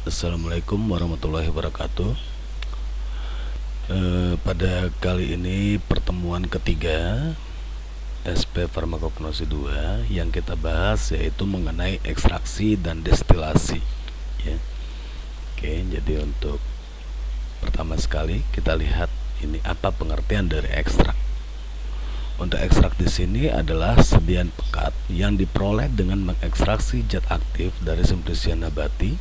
Assalamualaikum warahmatullahi wabarakatuh. Pada kali ini pertemuan ketiga SP Farmakognosi 2 yang kita bahas yaitu mengenai ekstraksi dan destilasi ya. Oke, jadi untuk pertama sekali kita lihat ini apa pengertian dari ekstrak. Untuk ekstrak di sini adalah sediaan pekat yang diperoleh dengan mengekstraksi zat aktif dari Simplicia nabati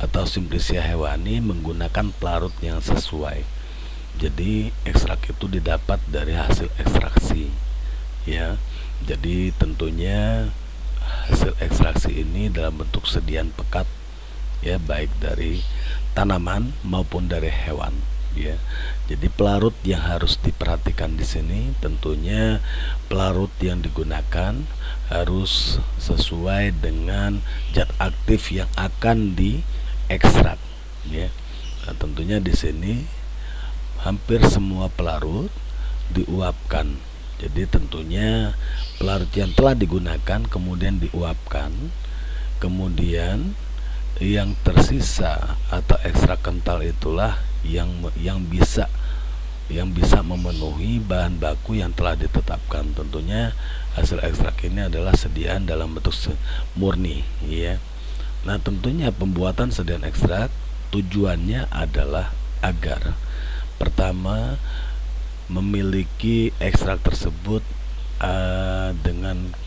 atau Simplicia hewani menggunakan pelarut yang sesuai. Jadi ekstrak itu didapat dari hasil ekstraksi ya. Jadi tentunya hasil ekstraksi ini dalam bentuk sediaan pekat ya, baik dari tanaman maupun dari hewan ya. Jadi pelarut yang harus diperhatikan di sini tentunya pelarut yang digunakan harus sesuai dengan zat aktif yang akan diekstrak ya. Nah, tentunya di sini hampir semua pelarut diuapkan. Jadi tentunya pelarut yang telah digunakan kemudian diuapkan, kemudian yang tersisa atau ekstrak kental itulah yang bisa memenuhi bahan baku yang telah ditetapkan. Tentunya hasil ekstrak ini adalah sediaan dalam bentuk murni ya. Nah, tentunya pembuatan sediaan ekstrak tujuannya adalah agar pertama memiliki ekstrak tersebut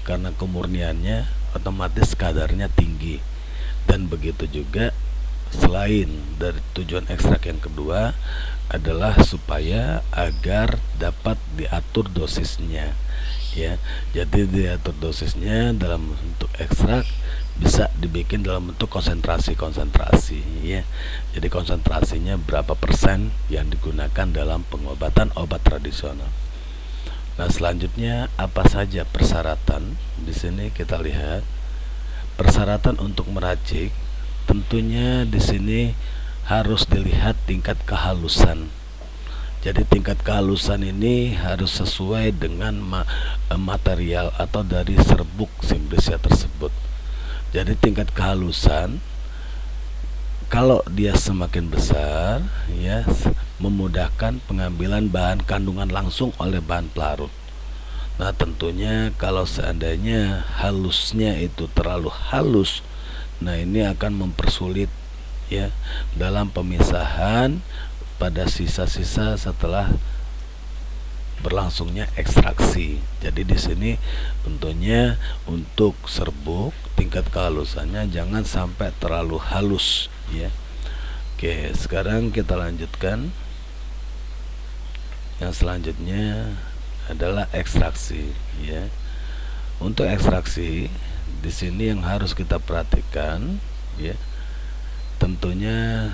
karena kemurniannya otomatis kadarnya tinggi, dan begitu juga selain dari tujuan ekstrak yang kedua adalah supaya agar dapat diatur dosisnya ya. Jadi diatur dosisnya dalam bentuk ekstrak bisa dibikin dalam bentuk konsentrasi ya. Jadi konsentrasinya berapa persen yang digunakan dalam pengobatan obat tradisional. Nah, selanjutnya apa saja persyaratan? Di sini kita lihat persyaratan untuk meracik. Tentunya di sini harus dilihat tingkat kehalusan. Jadi tingkat kehalusan ini harus sesuai dengan material atau dari serbuk Simplicia tersebut. Jadi tingkat kehalusan kalau dia semakin besar ya, memudahkan pengambilan bahan kandungan langsung oleh bahan pelarut. Nah, tentunya kalau seandainya halusnya itu terlalu halus, nah ini akan mempersulit ya dalam pemisahan pada sisa-sisa setelah berlangsungnya ekstraksi. Jadi di sini tentunya untuk serbuk tingkat kehalusannya jangan sampai terlalu halus ya. Oke, sekarang kita lanjutkan. Yang selanjutnya adalah ekstraksi ya. Untuk ekstraksi di sini yang harus kita perhatikan ya, tentunya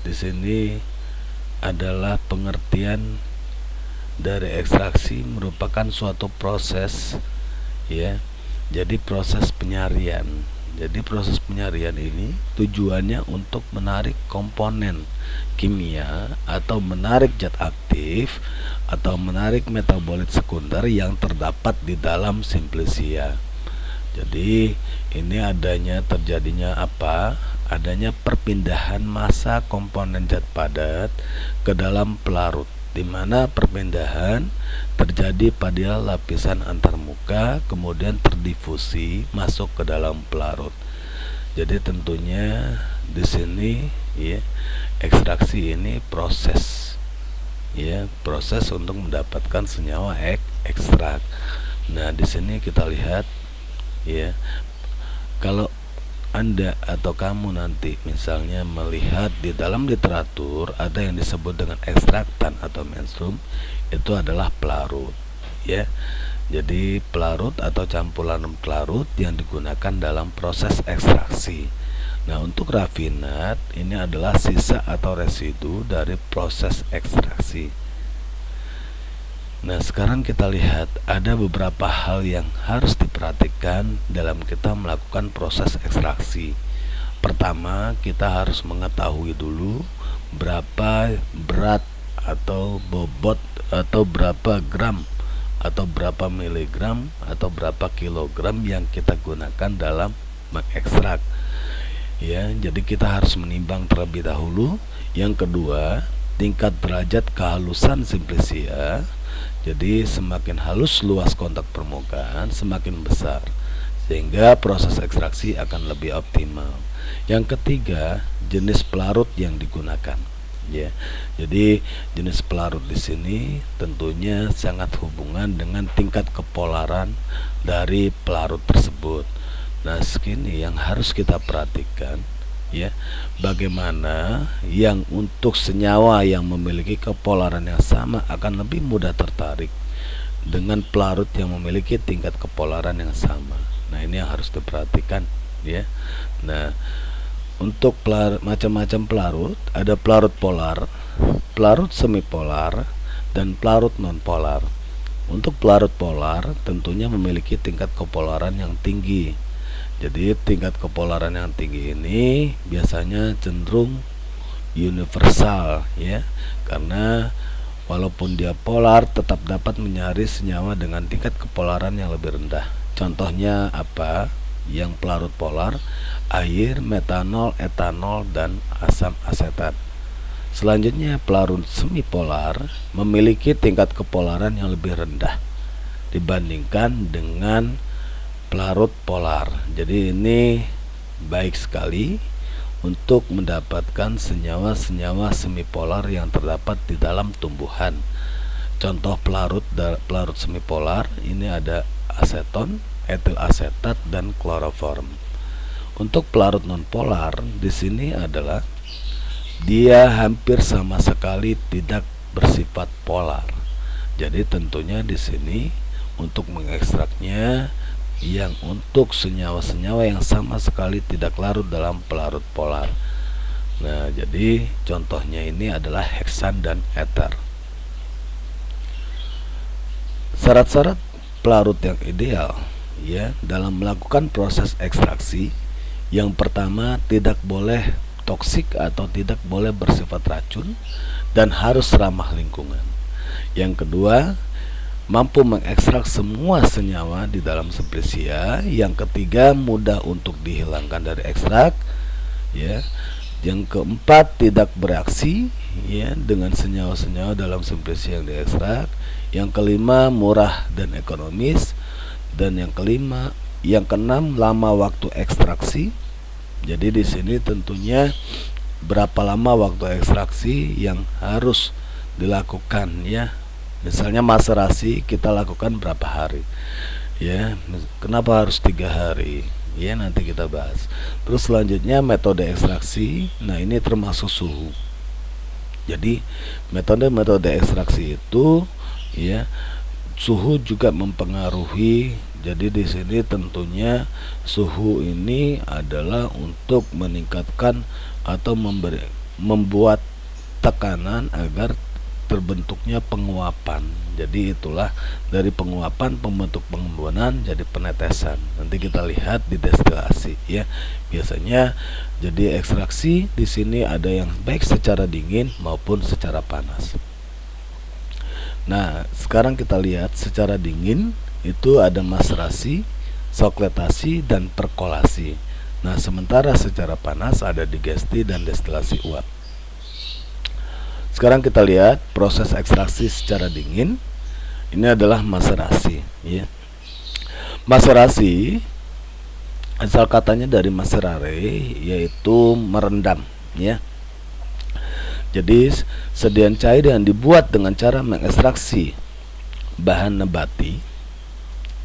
di sini adalah pengertian dari ekstraksi merupakan suatu proses ya. Jadi proses penyarian. Jadi proses penyarian ini tujuannya untuk menarik komponen kimia atau menarik zat aktif atau menarik metabolit sekunder yang terdapat di dalam Simplicia. Jadi ini terjadinya apa? Adanya perpindahan massa komponen zat padat ke dalam pelarut, di mana perpindahan terjadi pada lapisan antarmuka kemudian terdifusi masuk ke dalam pelarut. Jadi tentunya di sini ya, ekstraksi ini proses ya, proses untuk mendapatkan senyawa ekstrak. Nah, di sini kita lihat ya, kalau Anda atau kamu nanti misalnya melihat di dalam literatur ada yang disebut dengan ekstraktan atau menstruum, itu adalah pelarut ya. Jadi pelarut atau campuran pelarut yang digunakan dalam proses ekstraksi. Nah, untuk rafinat ini adalah sisa atau residu dari proses ekstraksi. Nah, sekarang kita lihat ada beberapa hal yang harus diperhatikan dalam kita melakukan proses ekstraksi. Pertama, kita harus mengetahui dulu berapa berat atau bobot atau berapa gram atau berapa miligram atau berapa kilogram yang kita gunakan dalam mengekstrak. ya. Jadi kita harus menimbang terlebih dahulu. Yang kedua, tingkat derajat kehalusan simplisia. Jadi semakin halus luas kontak permukaan, semakin besar, sehingga proses ekstraksi akan lebih optimal. Yang ketiga, jenis pelarut yang digunakan. Ya, jadi jenis pelarut di sini tentunya sangat hubungan dengan tingkat kepolaran dari pelarut tersebut. Nah, segini yang harus kita perhatikan, ya, bagaimana yang untuk senyawa yang memiliki kepolaran yang sama akan lebih mudah tertarik dengan pelarut yang memiliki tingkat kepolaran yang sama. Nah, ini yang harus diperhatikan, ya. Nah, untuk macam-macam pelarut, ada pelarut polar, pelarut semipolar, dan pelarut nonpolar. Untuk pelarut polar tentunya memiliki tingkat kepolaran yang tinggi. Jadi tingkat kepolaran yang tinggi ini biasanya cenderung universal, ya, karena walaupun dia polar tetap dapat menyaring senyawa dengan tingkat kepolaran yang lebih rendah. Contohnya apa? Yang pelarut polar: air, metanol, etanol, dan asam asetat. Selanjutnya, pelarut semipolar memiliki tingkat kepolaran yang lebih rendah dibandingkan dengan pelarut polar. Jadi ini baik sekali untuk mendapatkan senyawa-senyawa semipolar yang terdapat di dalam tumbuhan. Contoh pelarut semipolar ini ada aseton, etil asetat, dan kloroform. Untuk pelarut nonpolar di sini adalah dia hampir sama sekali tidak bersifat polar. Jadi tentunya di sini untuk mengekstraknya yang untuk senyawa-senyawa yang sama sekali tidak larut dalam pelarut polar. Nah, jadi contohnya ini adalah heksan dan eter. Syarat-syarat pelarut yang ideal, ya, dalam melakukan proses ekstraksi. Yang pertama, tidak boleh toksik atau tidak boleh bersifat racun dan harus ramah lingkungan. Yang kedua, mampu mengekstrak semua senyawa di dalam simplisia. Yang ketiga, mudah untuk dihilangkan dari ekstrak, ya. Yang keempat, tidak bereaksi, ya, dengan senyawa-senyawa dalam simplisia yang diekstrak. Yang kelima, murah dan ekonomis. Dan yang keenam, lama waktu ekstraksi. Jadi di sini tentunya berapa lama waktu ekstraksi yang harus dilakukan, ya. Misalnya maserasi kita lakukan berapa hari, ya. Kenapa harus 3 hari, ya, nanti kita bahas. Terus selanjutnya metode ekstraksi. Nah, ini termasuk suhu. Jadi metode ekstraksi itu, ya, suhu juga mempengaruhi. Jadi di sini tentunya suhu ini adalah untuk meningkatkan atau membuat tekanan agar terbentuknya penguapan. Jadi itulah dari penguapan pembentuk pengembunan jadi penetesan. Nanti kita lihat di destilasi, ya. Biasanya jadi ekstraksi di sini ada yang baik secara dingin maupun secara panas. Nah, sekarang kita lihat secara dingin itu ada maserasi, sokletasi, dan perkolasi. Nah, sementara secara panas ada digesti dan destilasi uap. Sekarang kita lihat proses ekstraksi secara dingin. Ini adalah maserasi, ya. Maserasi asal katanya dari maserare, yaitu merendam, ya. Jadi sediaan cair yang dibuat dengan cara mengekstraksi bahan nabati,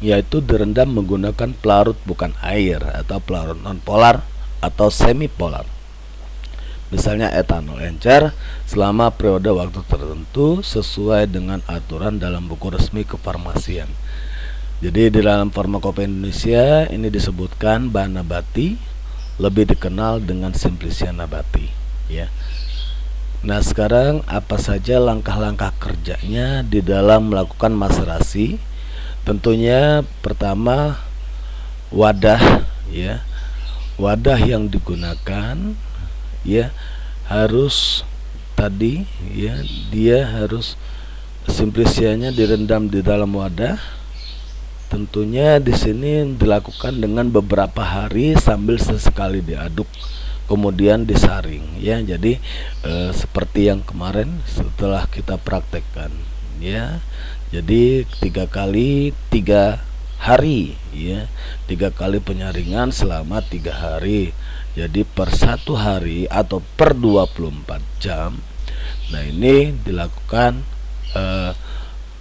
yaitu direndam menggunakan pelarut bukan air atau pelarut nonpolar atau semipolar. Misalnya etanol encer selama periode waktu tertentu sesuai dengan aturan dalam buku resmi kefarmasian. Jadi di dalam Farmakopeia Indonesia ini disebutkan bahan nabati, lebih dikenal dengan simplisia nabati, ya. Nah, sekarang apa saja langkah-langkah kerjanya di dalam melakukan maserasi? Tentunya pertama, wadah, ya. Wadah yang digunakan, ya, harus tadi, ya, dia harus simplisianya direndam di dalam wadah. tentunya di sini dilakukan dengan beberapa hari sambil sesekali diaduk kemudian disaring ya. Jadi seperti yang kemarin setelah kita praktekkan ya. Jadi 3 kali 3 hari ya, 3 kali penyaringan selama 3 hari. Jadi per 1 hari atau per 24 jam. Nah ini dilakukan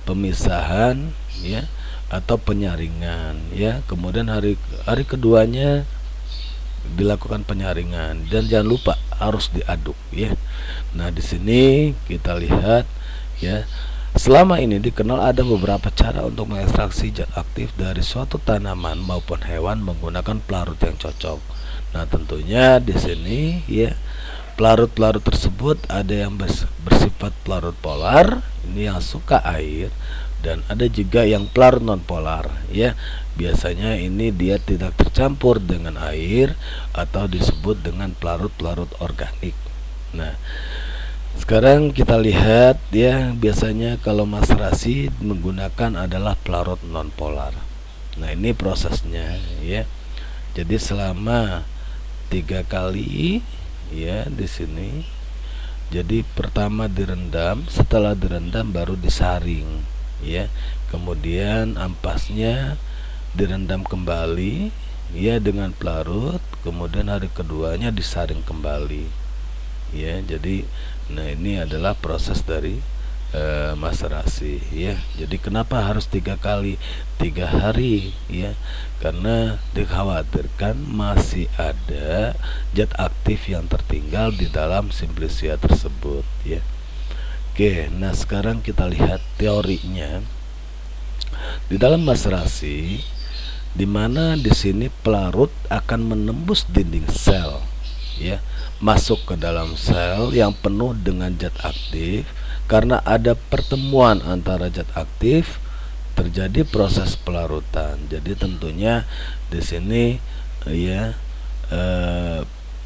pemisahan ya atau penyaringan ya. Kemudian hari keduanya dilakukan penyaringan dan jangan lupa harus diaduk ya. Nah di sini kita lihat ya, selama ini dikenal ada beberapa cara untuk mengekstraksi zat aktif dari suatu tanaman maupun hewan menggunakan pelarut yang cocok. Nah tentunya di sini ya, pelarut-pelarut tersebut ada yang bersifat pelarut polar, ini yang suka air, dan ada juga yang pelarut non polar ya. Biasanya ini dia tidak tercampur dengan air atau disebut dengan pelarut-pelarut organik. Nah sekarang kita lihat ya, biasanya kalau maserasi menggunakan adalah pelarut non polar. Nah ini prosesnya ya. Jadi selama 3 kali ya di sini. Jadi pertama direndam, setelah direndam baru disaring ya. Kemudian ampasnya direndam kembali ya dengan pelarut, kemudian hari keduanya disaring kembali ya. Jadi nah ini adalah proses dari maserasi ya. Jadi kenapa harus 3 kali 3 hari ya, karena dikhawatirkan masih ada zat aktif yang tertinggal di dalam simplicia tersebut ya. Oke, nah sekarang kita lihat teorinya di dalam maserasi, dimana di sini pelarut akan menembus dinding sel ya, masuk ke dalam sel yang penuh dengan zat aktif. Karena ada pertemuan antara zat aktif, terjadi proses pelarutan. Jadi tentunya di sini ya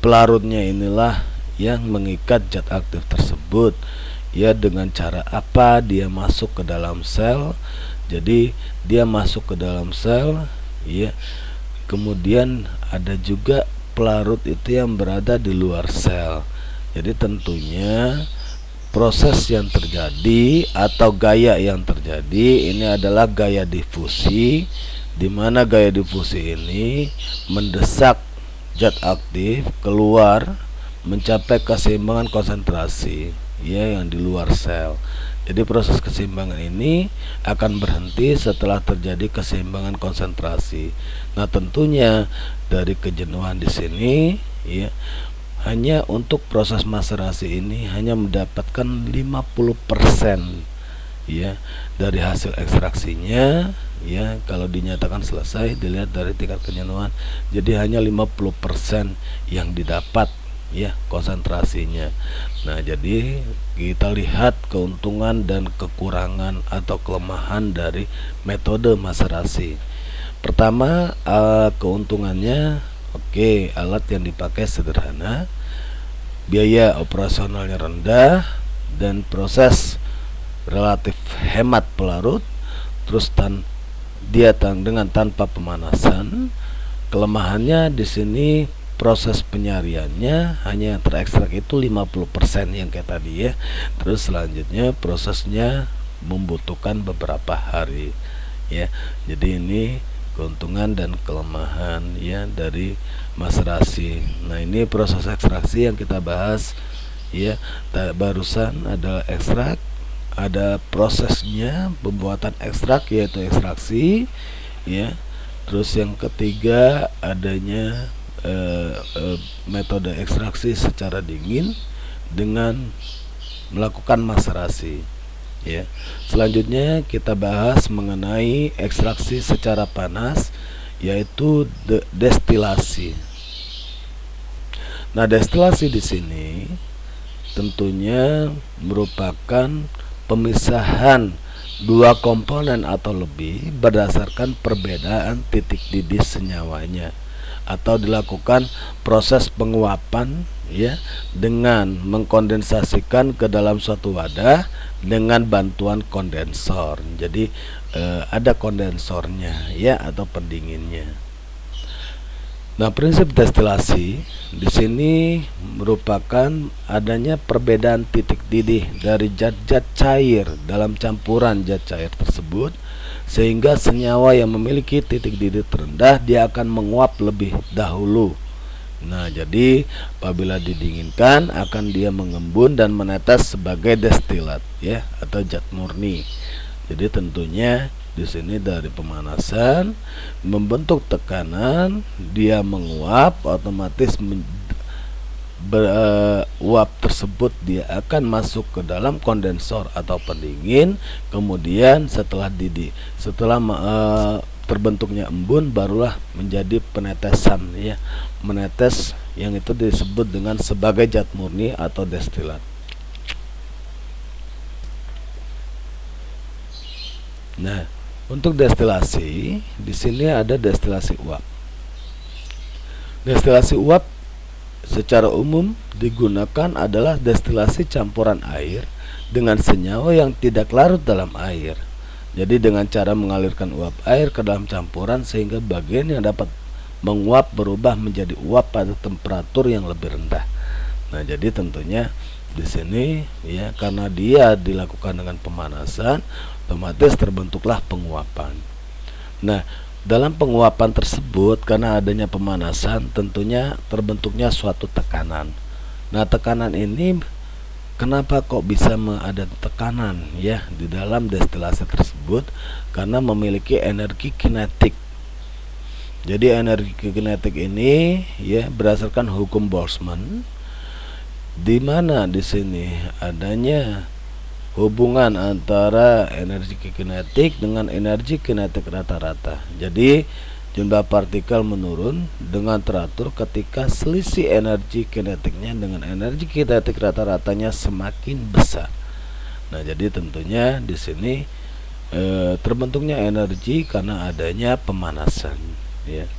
pelarutnya inilah yang mengikat zat aktif tersebut ya. Dengan cara apa dia masuk ke dalam sel? Jadi dia masuk ke dalam sel ya. Kemudian ada juga pelarut itu yang berada di luar sel. Jadi tentunya proses yang terjadi atau gaya yang terjadi ini adalah gaya difusi, di mana gaya difusi ini mendesak zat aktif keluar mencapai keseimbangan konsentrasi ya yang di luar sel. Jadi proses keseimbangan ini akan berhenti setelah terjadi keseimbangan konsentrasi. Nah tentunya dari kejenuhan di sini ya, hanya untuk proses maserasi ini hanya mendapatkan 50% ya dari hasil ekstraksinya ya. Kalau dinyatakan selesai dilihat dari tingkat kejenuhan, jadi hanya 50% yang didapat ya konsentrasinya. Nah jadi kita lihat keuntungan dan kekurangan atau kelemahan dari metode maserasi. Pertama keuntungannya, oke, alat yang dipakai sederhana, biaya operasionalnya rendah, dan proses relatif hemat pelarut. Terus dengan tanpa pemanasan. Kelemahannya di sini proses penyariannya hanya yang terekstrak itu 50% yang kayak tadi ya. Terus selanjutnya prosesnya membutuhkan beberapa hari ya. Jadi ini keuntungan dan kelemahan ya dari maserasi. Nah ini proses ekstraksi yang kita bahas ya. Barusan ada ekstrak, ada prosesnya pembuatan ekstrak yaitu ekstraksi ya. Terus yang ketiga adanya metode ekstraksi secara dingin dengan melakukan maserasi ya. Selanjutnya kita bahas mengenai ekstraksi secara panas yaitu destilasi. Nah, destilasi di sini tentunya merupakan pemisahan dua komponen atau lebih berdasarkan perbedaan titik didih senyawanya. atau dilakukan proses penguapan ya dengan mengkondensasikan ke dalam suatu wadah dengan bantuan kondensor. Jadi ada kondensornya ya atau pendinginnya. Nah, prinsip destilasi di sini merupakan adanya perbedaan titik didih dari zat-zat cair dalam campuran zat cair tersebut, sehingga senyawa yang memiliki titik didih terendah dia akan menguap lebih dahulu. Nah, jadi apabila didinginkan akan dia mengembun dan menetes sebagai destilat ya atau zat murni. Jadi tentunya di sini dari pemanasan membentuk tekanan, dia menguap, otomatis uap tersebut dia akan masuk ke dalam kondensor atau pendingin. Kemudian setelah terbentuknya embun, barulah menjadi penetesan ya, menetes, yang itu disebut dengan sebagai zat murni atau destilat. Nah, untuk destilasi di sini ada destilasi uap. Destilasi uap secara umum digunakan adalah destilasi campuran air dengan senyawa yang tidak larut dalam air. Jadi dengan cara mengalirkan uap air ke dalam campuran sehingga bagian yang dapat menguap berubah menjadi uap pada temperatur yang lebih rendah. Nah, jadi tentunya di sini ya, karena dia dilakukan dengan pemanasan, otomatis terbentuklah penguapan. Nah, dalam penguapan tersebut karena adanya pemanasan tentunya terbentuknya suatu tekanan. Nah, tekanan ini kenapa kok bisa ada tekanan ya di dalam destilasi tersebut? Karena memiliki energi kinetik. Jadi energi kinetik ini ya berdasarkan hukum Boltzmann, di mana di sini adanya hubungan antara energi kinetik dengan energi kinetik rata-rata. Jadi jumlah partikel menurun dengan teratur ketika selisih energi kinetiknya dengan energi kinetik rata-ratanya semakin besar. Nah, jadi tentunya di sini terbentuknya energi karena adanya pemanasan ya.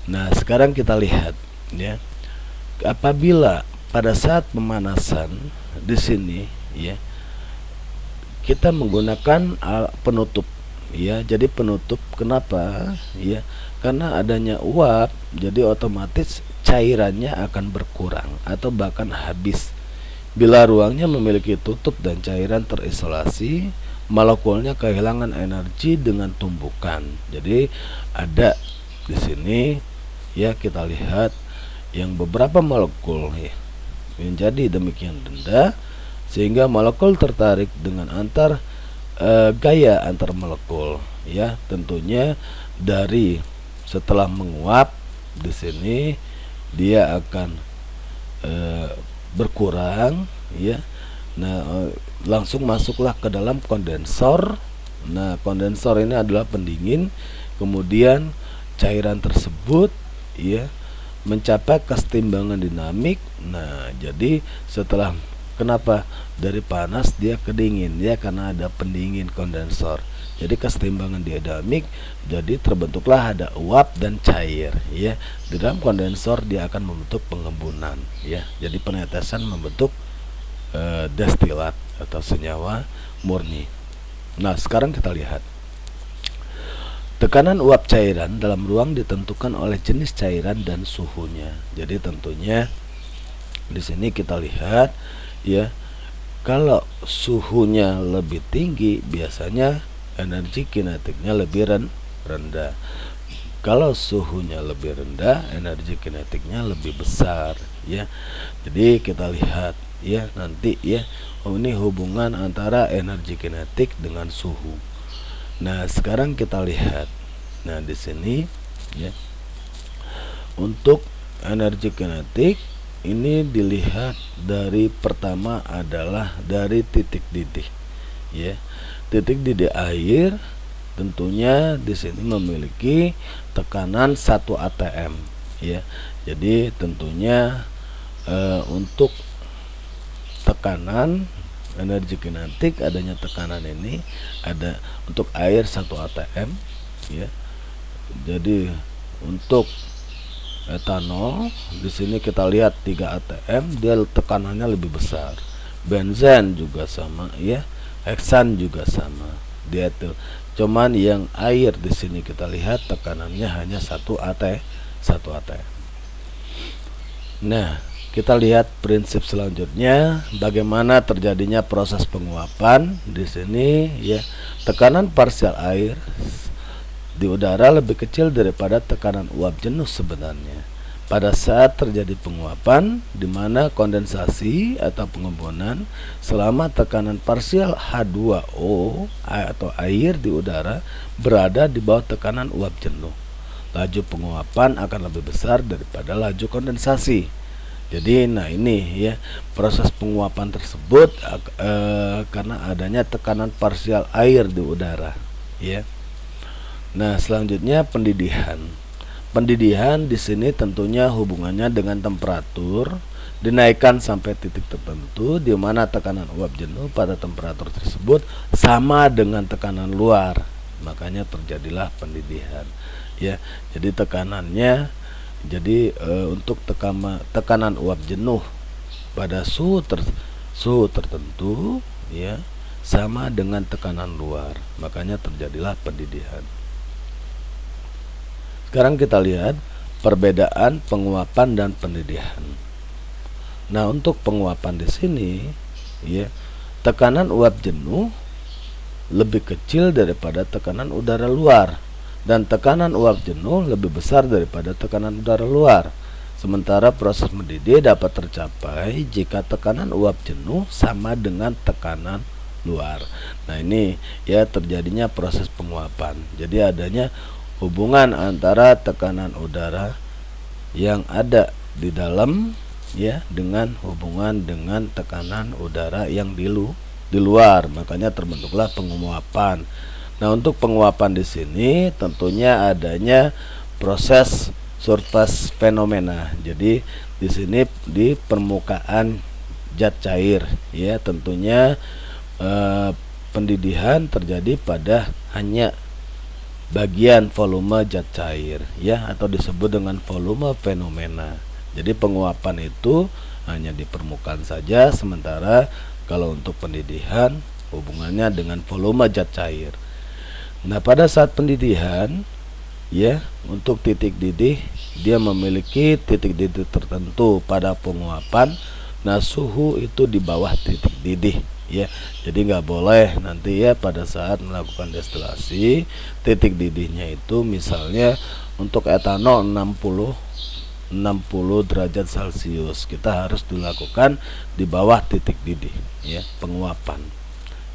Nah, sekarang kita lihat ya, apabila pada saat pemanasan di sini ya kita menggunakan penutup ya. Jadi penutup kenapa ya? Karena adanya uap, jadi otomatis cairannya akan berkurang atau bahkan habis. Bila ruangnya memiliki tutup dan cairan terisolasi, molekulnya kehilangan energi dengan tumbukan. Jadi ada di sini ya, kita lihat yang beberapa molekul ya menjadi demikian rendah sehingga molekul tertarik dengan gaya antar molekul ya. Tentunya dari setelah menguap di sini dia akan berkurang ya. Nah, langsung masuklah ke dalam kondensor. Nah, kondensor ini adalah pendingin. Kemudian cairan tersebut ya mencapai kesetimbangan dinamik. Nah, jadi setelah kenapa dari panas dia ke dingin ya, karena ada pendingin kondensor. Jadi kesetimbangan dinamik, jadi terbentuklah ada uap dan cair ya. Di dalam kondensor dia akan membentuk pengembunan ya. Jadi penetesan membentuk destilat atau senyawa murni. Nah, sekarang kita lihat tekanan uap cairan dalam ruang ditentukan oleh jenis cairan dan suhunya. Jadi tentunya di sini kita lihat ya, kalau suhunya lebih tinggi biasanya energi kinetiknya lebih rendah. Kalau suhunya lebih rendah, energi kinetiknya lebih besar ya. Jadi kita lihat ya nanti ya, ini hubungan antara energi kinetik dengan suhu. Nah, sekarang kita lihat. Nah, di sini ya, untuk energi kinetik ini dilihat dari pertama adalah dari titik didih ya. Titik didih air tentunya di sini memiliki tekanan 1 atm ya. Jadi tentunya untuk tekanan energi kinetik adanya tekanan ini ada untuk air 1 atm ya. Jadi untuk etanol. Di sini kita lihat 3 atm, dia tekanannya lebih besar. Benzen juga sama ya, heksan juga sama, dietil. Cuman yang air di sini kita lihat tekanannya hanya 1 atm. Nah, kita lihat prinsip selanjutnya, bagaimana terjadinya proses penguapan. Di sini ya, tekanan parsial air di udara lebih kecil daripada tekanan uap jenuh sebenarnya. Pada saat terjadi penguapan, di mana kondensasi atau pengembunan, selama tekanan parsial H2O atau air di udara berada di bawah tekanan uap jenuh, laju penguapan akan lebih besar daripada laju kondensasi. Jadi nah ini ya, proses penguapan tersebut karena adanya tekanan parsial air di udara ya. Nah, selanjutnya pendidihan. Pendidihan di sini tentunya hubungannya dengan temperatur, dinaikkan sampai titik tertentu di mana tekanan uap jenuh pada temperatur tersebut sama dengan tekanan luar. Makanya terjadilah pendidihan. Ya, jadi tekanannya untuk tekanan uap jenuh pada suhu tertentu ya sama dengan tekanan luar. Makanya terjadilah pendidihan. Sekarang kita lihat perbedaan penguapan dan pendidihan. Nah, untuk penguapan di sini ya, tekanan uap jenuh lebih kecil daripada tekanan udara luar, dan tekanan uap jenuh lebih besar daripada tekanan udara luar. Sementara proses mendidih dapat tercapai jika tekanan uap jenuh sama dengan tekanan luar. Nah, ini ya terjadinya proses penguapan. Jadi adanya hubungan antara tekanan udara yang ada di dalam ya dengan hubungan dengan tekanan udara yang di luar. Makanya terbentuklah penguapan. Nah, untuk penguapan di sini tentunya adanya proses surface fenomena. Jadi di sini di permukaan zat cair ya, tentunya pendidihan terjadi pada hanya bagian volume zat cair ya, atau disebut dengan volume fenomena. Jadi penguapan itu hanya di permukaan saja, sementara kalau untuk pendidihan hubungannya dengan volume zat cair. Nah, pada saat pendidihan ya, untuk titik didih dia memiliki titik didih tertentu pada penguapan. Nah, suhu itu di bawah titik didih ya. Jadi nggak boleh nanti ya pada saat melakukan destilasi titik didihnya itu misalnya untuk etanol 60 derajat Celcius, kita harus dilakukan di bawah titik didih ya, penguapan.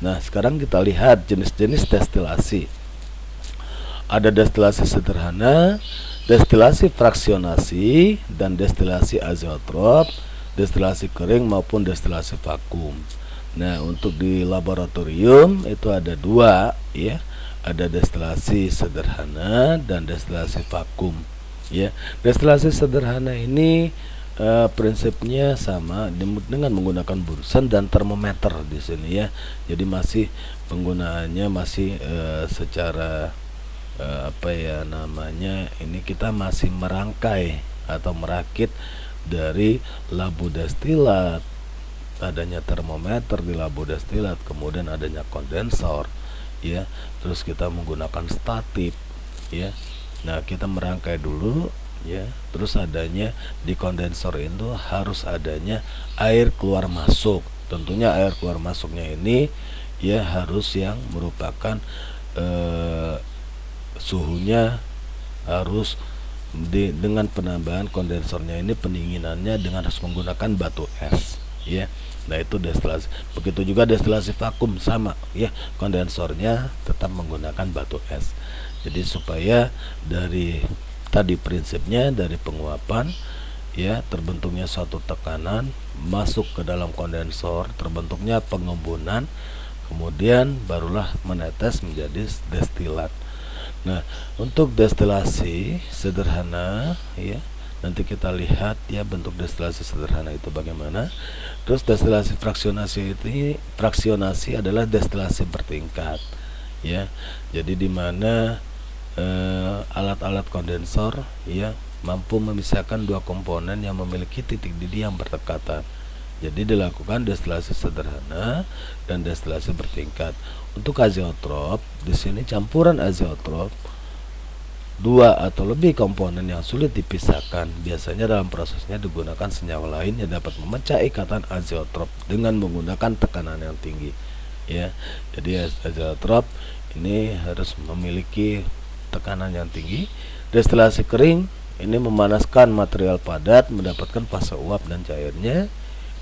Nah, sekarang kita lihat jenis-jenis destilasi. Ada destilasi sederhana, destilasi fraksionasi, dan destilasi azeotrop, destilasi kering maupun destilasi vakum. Nah, untuk di laboratorium itu ada 2 ya, ada destilasi sederhana dan destilasi vakum ya. Destilasi sederhana ini prinsipnya sama dengan menggunakan Bunsen dan termometer di sini ya. Jadi masih penggunaannya masih secara ini kita masih merangkai atau merakit dari labu destilat, adanya termometer di labu destilat, kemudian adanya kondensor ya, terus kita menggunakan statif ya. Nah, kita merangkai dulu ya, terus adanya di kondensor itu harus adanya air keluar masuk. Tentunya air keluar masuknya ini ya harus yang merupakan suhunya harus dengan penambahan kondensornya ini pendinginannya dengan harus menggunakan batu es ya. Nah, itu destilasi. Begitu juga destilasi vakum sama ya, kondensornya tetap menggunakan batu es. Jadi supaya dari tadi prinsipnya dari penguapan ya, terbentuknya suatu tekanan masuk ke dalam kondensor, terbentuknya pengembunan, kemudian barulah menetes menjadi destilat. Nah, untuk destilasi sederhana ya, nanti kita lihat ya bentuk destilasi sederhana itu bagaimana. Terus destilasi fraksionasi adalah destilasi bertingkat ya. Jadi di mana alat-alat kondensor ya mampu memisahkan dua komponen yang memiliki titik didih yang berdekatan. Jadi dilakukan destilasi sederhana dan destilasi bertingkat. Untuk azeotrop, di sini campuran azeotrop dua atau lebih komponen yang sulit dipisahkan. Biasanya dalam prosesnya digunakan senyawa lain yang dapat memecah ikatan azeotrop dengan menggunakan tekanan yang tinggi. Ya, jadi azeotrop ini harus memiliki tekanan yang tinggi. Destilasi kering ini memanaskan material padat, mendapatkan fase uap dan cairnya.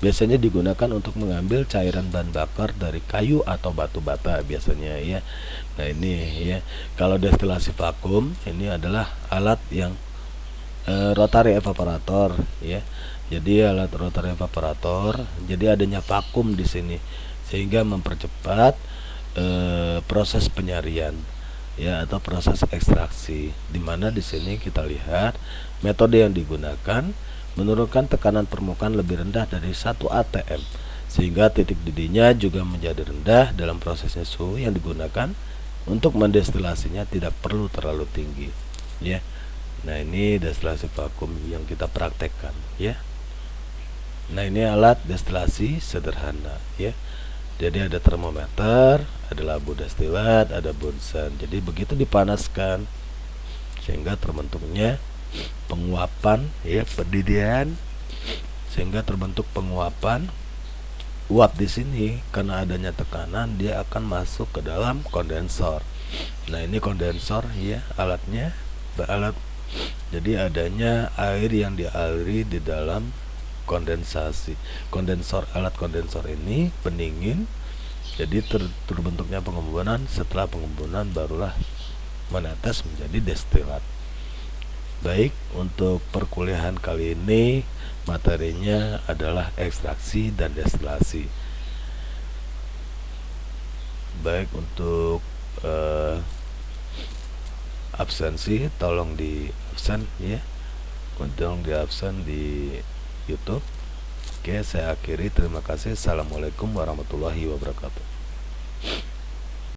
Biasanya digunakan untuk mengambil cairan bahan bakar dari kayu atau batu bata biasanya ya. Nah ini ya, kalau destilasi vakum ini adalah alat yang rotary evaporator ya. Jadi alat rotary evaporator, jadi adanya vakum di sini sehingga mempercepat proses penyarian ya atau proses ekstraksi. Dimana di sini kita lihat metode yang digunakan menurunkan tekanan permukaan lebih rendah dari 1 atm sehingga titik didihnya juga menjadi rendah. Dalam prosesnya suhu yang digunakan untuk mendestilasinya tidak perlu terlalu tinggi ya. Nah ini destilasi vakum yang kita praktekkan ya. Nah ini alat destilasi sederhana ya. Jadi ada termometer, ada labu destilat, ada bunsen. Jadi begitu dipanaskan sehingga terbentuknya penguapan ya, pendidihan, sehingga terbentuk penguapan uap di sini. Karena adanya tekanan dia akan masuk ke dalam kondensor. Nah ini kondensor ya alatnya, alat. Jadi adanya air yang dialiri di dalam kondensasi kondensor. Alat kondensor ini pendingin, jadi terbentuknya pengembunan. Setelah pengembunan barulah menetes menjadi destilat. Baik, untuk perkuliahan kali ini materinya adalah ekstraksi dan destilasi. Baik, untuk absensi tolong di absen ya, tolong di absen di YouTube. Oke, saya akhiri. Terima kasih. Assalamualaikum warahmatullahi wabarakatuh.